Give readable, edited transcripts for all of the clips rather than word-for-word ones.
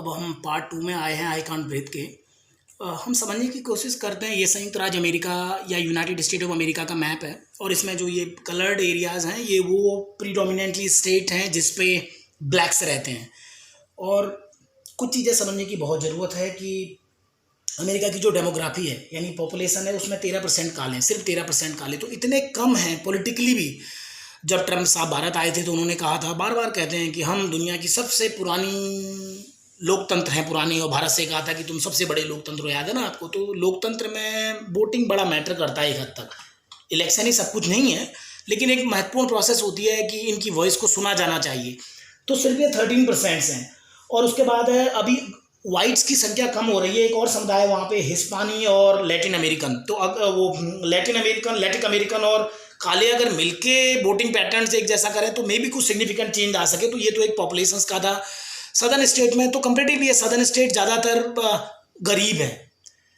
अब हम पार्ट 2 में आए हैं आई कांट ब्रीथ के। हम समझने की कोशिश करते हैं, ये संयुक्त राज्य अमेरिका या यूनाइटेड स्टेट ऑफ अमेरिका का मैप है और इसमें जो ये कलर्ड एरियाज़ हैं ये वो प्रीडोमिनेंटली स्टेट हैं जिस पे ब्लैक्स रहते हैं। और कुछ चीज़ें समझने की बहुत ज़रूरत है कि अमेरिका की जो डेमोग्राफी है यानी पॉपुलेशन है उसमें 13% काले हैं, सिर्फ 13% काले, तो इतने कम हैं पॉलिटिकली भी। जब ट्रम्प साहब भारत आए थे तो उन्होंने कहा था, बार बार कहते हैं कि हम दुनिया की सबसे पुरानी लोकतंत्र हैं पुरानी, और भारत से कहा था कि तुम सबसे बड़े लोकतंत्र हो, याद है ना आपको। तो लोकतंत्र में वोटिंग बड़ा मैटर करता है एक हद तक, इलेक्शन ही सब कुछ नहीं है, लेकिन एक महत्वपूर्ण प्रोसेस होती है कि इनकी वॉइस को सुना जाना चाहिए। तो सिर्फ ये 13% हैं। और उसके बाद है अभी वाइट्स की संख्या कम हो रही है, एक और समुदाय वहाँ पे हिस्पानी और लैटिन अमेरिकन। तो वो लैटिन अमेरिकन और काले अगर मिलके वोटिंग पैटर्न एक जैसा करें तो मे भी कुछ सिग्निफिकेंट चेंज आ सके। तो ये तो एक पॉपुलेशन का था। सदर्न स्टेट में तो कंपेरेटिवली ये सदर्न स्टेट ज़्यादातर गरीब है,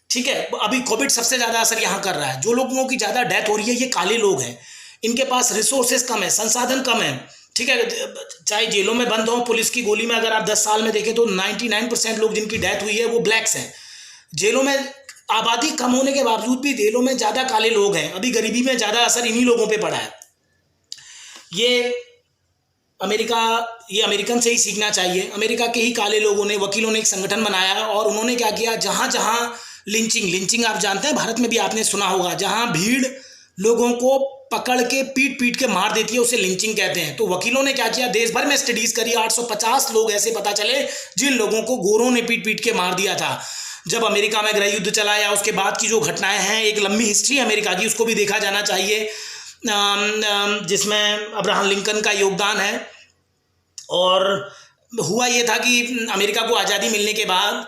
ठीक है। अभी कोविड सबसे ज़्यादा असर यहाँ कर रहा है। जो लोगों की ज़्यादा डेथ हो रही है ये काले लोग हैं, इनके पास रिसोर्सेज कम है, संसाधन कम है, ठीक है। चाहे जेलों में बंद हो, पुलिस की गोली में अगर आप 10 साल में देखें तो 99% लोग जिनकी डेथ हुई है वो ब्लैक्स हैं। जेलों में आबादी कम होने के बावजूद भी जेलों में ज़्यादा काले लोग हैं। अभी गरीबी में ज़्यादा असर इन्हीं लोगों पे पड़ा है। ये अमेरिकन से ही सीखना चाहिए। अमेरिका के ही काले लोगों ने, वकीलों ने एक संगठन बनाया और उन्होंने क्या किया, जहाँ जहाँ लिंचिंग आप जानते हैं, भारत में भी आपने सुना होगा, जहाँ भीड़ लोगों को पकड़ के पीट के मार देती है उसे लिंचिंग कहते हैं। तो वकीलों ने क्या किया, देश भर में स्टडीज़ करी, 850 लोग ऐसे पता चले जिन लोगों को गोरों ने पीट के मार दिया था जब अमेरिका में गृह युद्ध चला, या उसके बाद की जो घटनाएं हैं। एक लंबी हिस्ट्री है अमेरिका की, उसको भी देखा जाना चाहिए, जिसमें अब्राहम लिंकन का योगदान है। और हुआ ये था कि अमेरिका को आज़ादी मिलने के बाद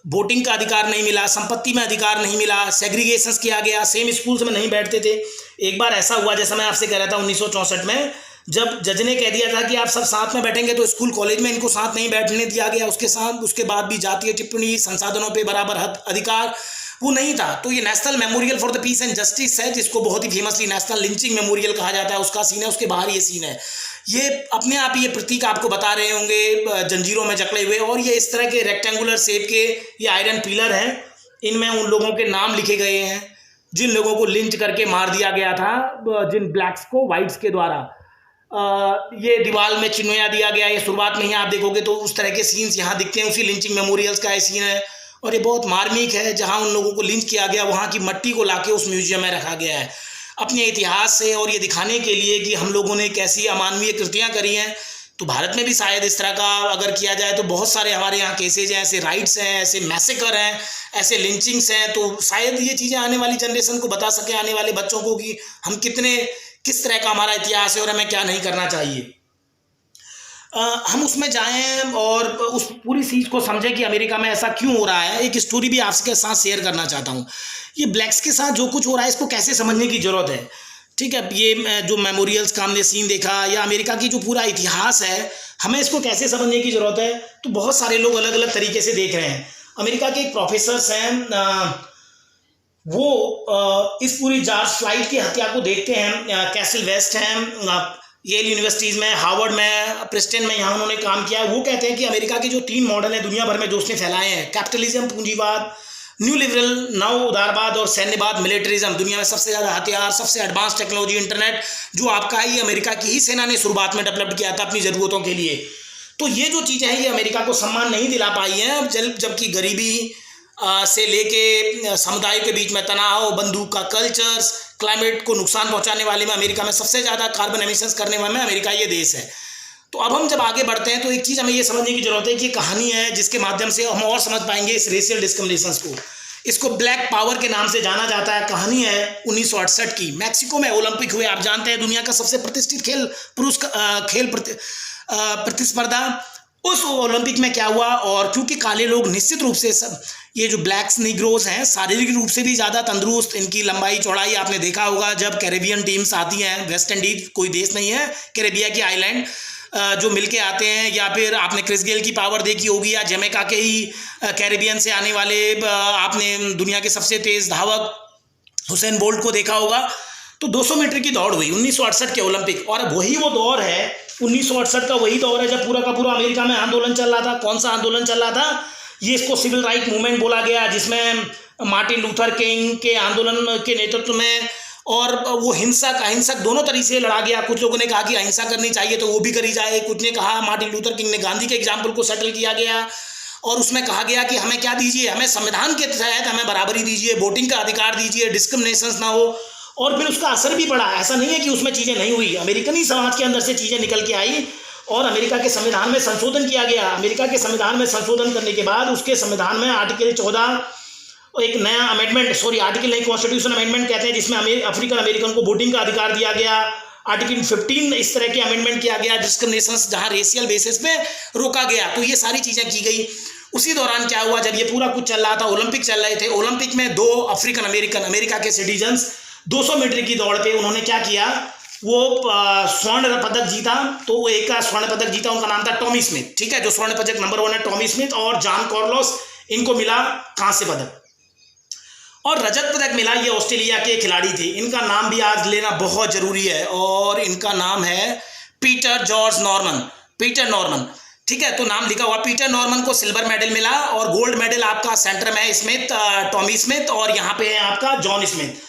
वोटिंग का अधिकार नहीं मिला, संपत्ति में अधिकार नहीं मिला, सेग्रीगेशंस किया गया, सेम स्कूल्स में नहीं बैठते थे। एक बार ऐसा हुआ, जैसा मैं आपसे कह रहा था 1964 में, जब जज ने कह दिया था कि आप सब साथ में बैठेंगे, तो स्कूल कॉलेज में इनको साथ नहीं बैठने दिया गया। उसके बाद भी जातीय टिप्पणी, संसाधनों पे बराबर अधिकार वो नहीं था। तो ये national memorial for the peace and justice है, जिसको बहुत ही फेमसली नेशनल लिंचिंग मेमोरियल कहा जाता है, उसका सीन है। उसके बाहर ये सीन है, ये अपने आप ये प्रतीक आपको बता रहे होंगे जंजीरों में जकड़े हुए, और ये इस तरह के रेक्टेंगुलर शेप के ये आयरन पिलर हैं। इनमें उन लोगों के नाम लिखे गए हैं जिन लोगों को लिंच करके मार दिया गया था, जिन ब्लैक्स को वाइट्स के द्वारा। ये दीवार में चिन्हया दिया गया, ये शुरुआत में ही आप देखोगे तो उस तरह के सीन्स यहाँ दिखते हैं, उसी लिंचिंग मेमोरियल्स का ये सीन है। और ये बहुत मार्मिक है, जहाँ उन लोगों को लिंच किया गया वहाँ की मट्टी को लाके उस म्यूजियम में रखा गया है अपने इतिहास से, और ये दिखाने के लिए कि हम लोगों ने कैसी अमानवीय कृतियाँ करी हैं। तो भारत में भी शायद इस तरह का अगर किया जाए तो बहुत सारे हमारे यहाँ केसेज हैं, ऐसे राइट्स हैं, ऐसे मैसेकर हैं, ऐसे लिंचिंग्स हैं। तो शायद ये चीज़ें आने वाली जनरेशन को बता सकें, आने वाले बच्चों को, कि हम किस तरह का हमारा इतिहास है और हमें क्या नहीं करना चाहिए। हम उसमें जाएं और उस पूरी चीज़ को समझें कि अमेरिका में ऐसा क्यों हो रहा है। एक स्टोरी भी आपके साथ शेयर करना चाहता हूँ। ये ब्लैक्स के साथ जो कुछ हो रहा है इसको कैसे समझने की ज़रूरत है, ठीक है। ये जो मेमोरियल्स का हमने सीन देखा, या अमेरिका की जो पूरा इतिहास है, हमें इसको कैसे समझने की ज़रूरत है। तो बहुत सारे लोग अलग अलग तरीके से देख रहे हैं। अमेरिका के एक प्रोफेसर्स हैं, वो इस पूरी जॉर्ज फ्लाइड की हत्या को देखते हैं। कैसल वेस्ट हैं, येल यूनिवर्सिटीज़ में, हार्वर्ड में, प्रिस्टन में, यहाँ उन्होंने काम किया है। वो कहते हैं कि अमेरिका के जो 3 मॉडल हैं दुनिया भर में जो उसने फैलाए हैं, कैपिटलिज्म पूंजीवाद, न्यू लिबरल नव उदारवाद और सैन्यवाद मिलिट्रिज्म, दुनिया में सबसे ज़्यादा हथियार, सबसे एडवांस टेक्नोलॉजी, इंटरनेट जो आपका है, ये अमेरिका की ही सेना ने शुरुआत में डेवलप किया था अपनी ज़रूरतों के लिए। तो ये जो चीज़ें हैं ये अमेरिका को सम्मान नहीं दिला पाई हैं, जबकि गरीबी से लेके समुदाय के बीच में तनाव, बंदूक का कल्चर्स, क्लाइमेट को नुकसान पहुंचाने वाले में अमेरिका में सबसे ज़्यादा कार्बन एमिशंस करने वाले में अमेरिका ये देश है। तो अब हम जब आगे बढ़ते हैं तो एक चीज़ हमें ये समझने की ज़रूरत है कि कहानी है जिसके माध्यम से हम और समझ पाएंगे इस रेशियल डिस्क्रिमिनेशंस को। इसको ब्लैक पावर के नाम से जाना जाता है। कहानी है 1968 की, मैक्सिको में ओलंपिक हुए। आप जानते हैं दुनिया का सबसे प्रतिष्ठित खेल प्रतिस्पर्धा। उस ओलंपिक में क्या हुआ, और क्योंकि काले लोग निश्चित रूप से सब ये जो ब्लैक्स निग्रोस हैं शारीरिक रूप से भी ज़्यादा तंदुरुस्त, इनकी लंबाई चौड़ाई आपने देखा होगा जब कैरेबियन टीम्स आती हैं, वेस्ट इंडीज कोई देश नहीं है, कैरेबिया की आइलैंड जो मिलके आते हैं, या फिर आपने क्रिस गेल की पावर देखी होगी, या जमैका के ही कैरेबियन से आने वाले आपने दुनिया के सबसे तेज़ धावक हुसैन बोल्ट को देखा होगा। तो 200 मीटर की दौड़ हुई 1968 के ओलंपिक, और वही वो दौर है 1968 का वही दौर है जब पूरा का पूरा अमेरिका में आंदोलन चल रहा था। कौन सा आंदोलन चल रहा था? ये इसको सिविल राइट मूवमेंट बोला गया, जिसमें मार्टिन लूथर किंग के आंदोलन के नेतृत्व में, और वो हिंसक अहिंसक दोनों तरीके से लड़ा गया। कुछ लोगों ने कहा कि अहिंसा करनी चाहिए तो वो भी करी जाए, कुछ ने कहा, मार्टिन लूथर किंग ने गांधी के एग्जाम्पल को सेटल किया गया और उसमें कहा गया कि हमें क्या दीजिए, हमें संविधान के तहत हमें बराबरी दीजिए, वोटिंग का अधिकार दीजिए, डिस्क्रिमिनेशन ना हो। और फिर उसका असर भी पड़ा। ऐसा नहीं है कि उसमें चीज़ें नहीं हुई, अमेरिकन ही समाज के अंदर से चीज़ें निकल के आई और अमेरिका के संविधान में संशोधन किया गया। अमेरिका के संविधान में संशोधन करने के बाद उसके संविधान में आर्टिकल 14 एक नया अमेंडमेंट, आर्टिकल नहीं, कॉन्स्टिट्यूशन अमेंडमेंट कहते हैं, जिसमें अफ्रीकन अमेरिकन को वोटिंग का अधिकार दिया गया। आर्टिकल 15 इस तरह के अमेंडमेंट किया गया, डिस्क्रिमिनेशन जहां रेशियल बेसिस पे रोका गया। तो ये सारी चीज़ें की गई। उसी दौरान क्या हुआ, जब ये पूरा कुछ चल रहा था, ओलंपिक चल रहे थे, ओलंपिक में 2 अफ्रीकन अमेरिकन अमेरिका के सिटीजन्स 200 मीटर की दौड़ पे उन्होंने क्या किया, वो स्वर्ण पदक जीता। तो वो एक का स्वर्ण पदक जीता, उनका नाम था टॉमी स्मिथ, ठीक है, जो स्वर्ण पदक नंबर 1 है टॉमी स्मिथ, और जॉन कार्लोस, इनको मिला कांस्य पदक। और रजत पदक मिला, ये ऑस्ट्रेलिया के खिलाड़ी थे। इनका नाम भी आज लेना बहुत जरूरी है और इनका नाम है Peter George Norman, Peter Norman, ठीक है। तो नाम लिखा हुआ, पीटर नॉर्मन को सिल्वर मेडल मिला और गोल्ड मेडल आपका सेंटर में है स्मिथ, टॉमी स्मिथ, और यहाँ पे है आपका जॉन स्मिथ।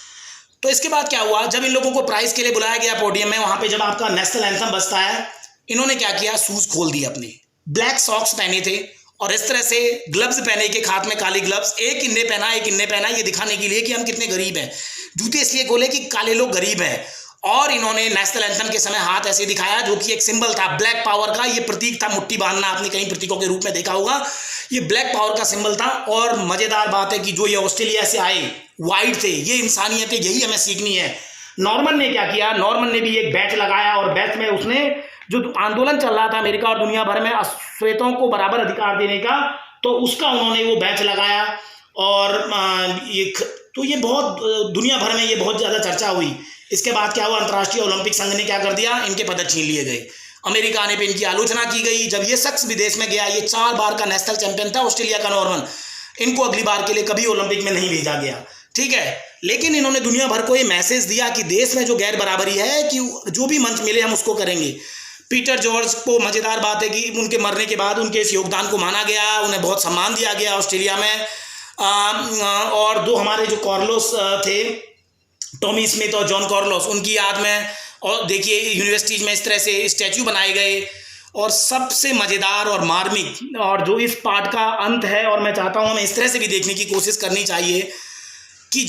तो इसके बाद क्या हुआ, जब इन लोगों को प्राइज के लिए बुलाया गया पोडियम में, वहां पे जब आपका नेशनल एंथम बजता है, इन्होंने क्या किया, शूज खोल दिए अपने, ब्लैक सॉक्स पहने थे और इस तरह से ग्लव्स पहने के, हाथ में काली ग्लव्स, एक इन्ने पहना, ये दिखाने के लिए कि हम कितने गरीब हैं। जूते इसलिए खोले कि काले लोग गरीब हैं। और इन्होंने नेशनल एंथम के समय हाथ ऐसे दिखाया, जो कि एक सिंबल था ब्लैक पावर का, ये प्रतीक था, मुट्ठी बांधना आपने कहीं प्रतीकों के रूप में देखा होगा, ये ब्लैक पावर का सिंबल था। और मजेदार बात है कि जो ये ऑस्ट्रेलिया से आए वाइट थे, ये इंसानियत है, यही हमें सीखनी है। नॉर्मन ने क्या किया, नॉर्मन ने भी एक बैच लगाया और बैच में उसने जो आंदोलन चल रहा था अमेरिका और दुनिया भर में श्वेतों को बराबर अधिकार देने का, तो उसका उन्होंने वो बैच लगाया। और ये बहुत दुनिया भर में ये बहुत ज़्यादा चर्चा हुई। इसके बाद क्या हुआ, अंतर्राष्ट्रीय ओलंपिक संघ ने क्या कर दिया, इनके पदक छीन लिए गए। अमेरिका आने पे इनकी आलोचना की गई। जब ये शख्स विदेश में गया, ये 4 बार का नेशनल चैंपियन था ऑस्ट्रेलिया का नॉर्मन, इनको अगली बार के लिए कभी ओलंपिक में नहीं भेजा गया, ठीक है। लेकिन इन्होंने दुनिया भर को ये मैसेज दिया कि देश में जो गैर बराबरी है, कि जो भी मंच मिले हम उसको करेंगे। पीटर जॉर्ज को मज़ेदार बात है कि उनके मरने के बाद उनके इस योगदान को माना गया, उन्हें बहुत सम्मान दिया गया ऑस्ट्रेलिया में। और 2 हमारे जो कार्लोस थे, टॉमी स्मिथ और जॉन कार्लोस, उनकी याद में, और देखिए यूनिवर्सिटीज़ में इस तरह से स्टैचू बनाए गए। और सबसे मज़ेदार और मार्मिक, और जो इस पार्ट का अंत है, और मैं चाहता हूँ हमें इस तरह से भी देखने की कोशिश करनी चाहिए कि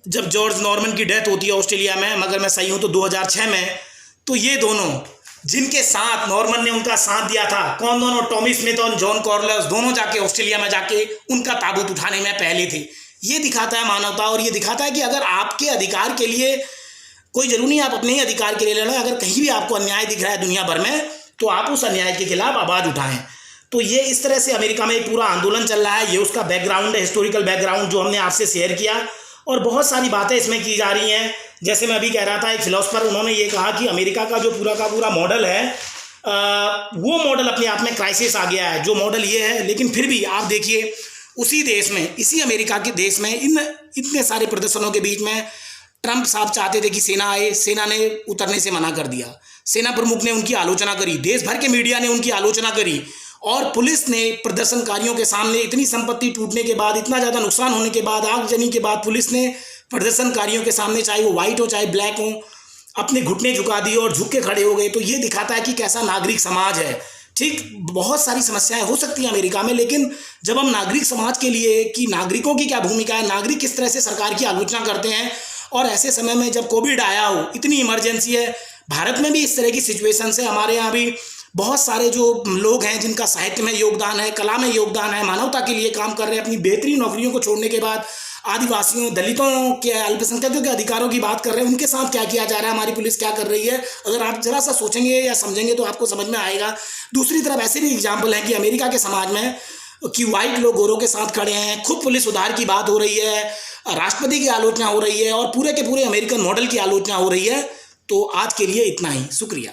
जब जॉर्ज नॉर्मन की डेथ होती है ऑस्ट्रेलिया में, मगर मैं सही हूँ तो 2006 में, तो ये दोनों जिनके साथ नॉर्मन ने उनका साथ दिया था, कौन दोनों, टॉमी स्मिथ और जॉन कार्लोस, दोनों जाके ऑस्ट्रेलिया में जाके उनका ताबूत उठाने में पहले थे। ये दिखाता है मानवता, और ये दिखाता है कि अगर आपके अधिकार के लिए, कोई जरूरी नहीं आप अपने ही अधिकार के लिए लड़ें, अगर कहीं भी आपको अन्याय दिख रहा है दुनिया भर में, तो आप उस अन्याय के खिलाफ आवाज़ उठाएं। तो ये इस तरह से अमेरिका में एक पूरा आंदोलन चल रहा है। ये उसका बैकग्राउंड है, हिस्टोरिकल बैकग्राउंड, जो हमने आपसे शेयर किया। और बहुत सारी बातें इसमें की जा रही हैं। जैसे मैं अभी कह रहा था, एक फिलोसफर, उन्होंने ये कहा कि अमेरिका का जो पूरा का पूरा मॉडल है, वो मॉडल अपने आप में क्राइसिस आ गया है, जो मॉडल ये है। लेकिन फिर भी आप देखिए, उसी देश में, इसी अमेरिका के देश में, इतने सारे प्रदर्शनों के बीच में ट्रंप साहब चाहते थे कि सेना आए, सेना ने उतरने से मना कर दिया। सेना प्रमुख ने उनकी आलोचना करी, देश भर के मीडिया ने उनकी आलोचना करी, और पुलिस ने प्रदर्शनकारियों के सामने, इतनी संपत्ति टूटने के बाद, इतना ज़्यादा नुकसान होने के बाद, आगजनी के बाद, पुलिस ने प्रदर्शनकारियों के सामने, चाहे वो वाइट हो चाहे ब्लैक हो, अपने घुटने झुका दिए और झुक के खड़े हो गए। तो ये दिखाता है कि कैसा नागरिक समाज है। ठीक, बहुत सारी समस्याएं हो सकती हैं अमेरिका में, लेकिन जब हम नागरिक समाज के लिए, कि नागरिकों की क्या भूमिका है, नागरिक किस तरह से सरकार की आलोचना करते हैं, और ऐसे समय में जब कोविड आया हो, इतनी इमरजेंसी है, भारत में भी इस तरह की सिचुएशन है। हमारे यहाँ भी बहुत सारे जो लोग हैं जिनका साहित्य में योगदान है, कला में योगदान है, मानवता के लिए काम कर रहे हैं, अपनी बेहतरीन नौकरियों को छोड़ने के बाद आदिवासियों, दलितों के, अल्पसंख्यकों के अधिकारों की बात कर रहे हैं, उनके साथ क्या किया जा रहा है, हमारी पुलिस क्या कर रही है। अगर आप जरा सा सोचेंगे या समझेंगे तो आपको समझ में आएगा। दूसरी तरफ ऐसे भी एग्जाम्पल है कि अमेरिका के समाज में कि वाइट लोग गोरों के साथ खड़े हैं, खुद पुलिस सुधार की बात हो रही है, राष्ट्रपति की आलोचना हो रही है, और पूरे के पूरे अमेरिकन मॉडल की आलोचना हो रही है। तो आज के लिए इतना ही, शुक्रिया।